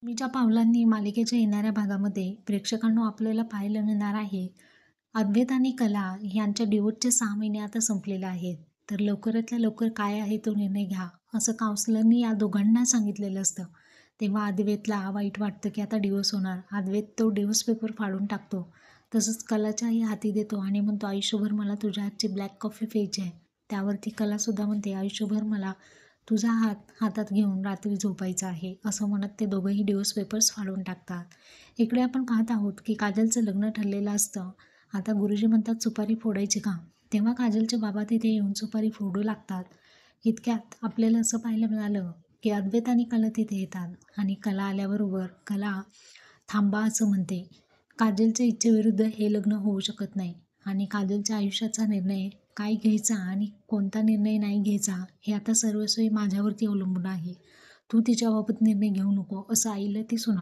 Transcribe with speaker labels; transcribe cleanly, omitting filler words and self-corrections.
Speaker 1: मीच्या पावलांनी मालिकेच्या येणाऱ्या भागामध्ये प्रेक्षकांनो आपल्याला पाहायला मिळणार आहे अद्वैत आणि कला यांच्या डिवोर्सचे 6 महिने आता संपलेले आहेत. तर लवकरातल्या लवकर काय आहे तो निर्णय घ्या असं काउन्सिलरनी या दोघांना सांगितलेलं असतं. तेव्हा अद्वैतला वाईट वाटतं की आता डिवोर्स होणार. अद्वैत तो डिवोर्स पेपर फाडून टाकतो. तसंच कलाच्याही हाती देतो आणि म्हणतो आयुष्यभर मला तुझ्या हातची ब्लॅक कॉफी प्यायची आहे. त्यावरती कलासुद्धा म्हणते आयुष्यभर मला तुझा हात हातात घेऊन रात्री झोपायचं आहे असं म्हणत ते दोघंही डिवोर्स पेपर्स फाडून टाकतात. इकडे आपण पाहत आहोत की काजलचं लग्न ठरलेलं असतं. आता गुरुजी म्हणतात सुपारी फोडायची का? तेव्हा काजलचे बाबा तिथे येऊन सुपारी फोडू लागतात. इतक्यात आपल्याला असं पाहायला मिळालं की अद्वैत आणि कला तिथे येतात आणि कला आल्याबरोबर कला थांबा असं म्हणते. काजलच्या इच्छेविरुद्ध हे लग्न होऊ शकत नाही आणि काजलच्या आयुष्याचा निर्णय काय घ्यायचा आणि कोणता निर्णय नाही घ्यायचा हे आता सर्वस्वी माझ्यावरती अवलंबून आहे. तू तिच्याबाबत निर्णय घेऊ नको असं आईला ती सुना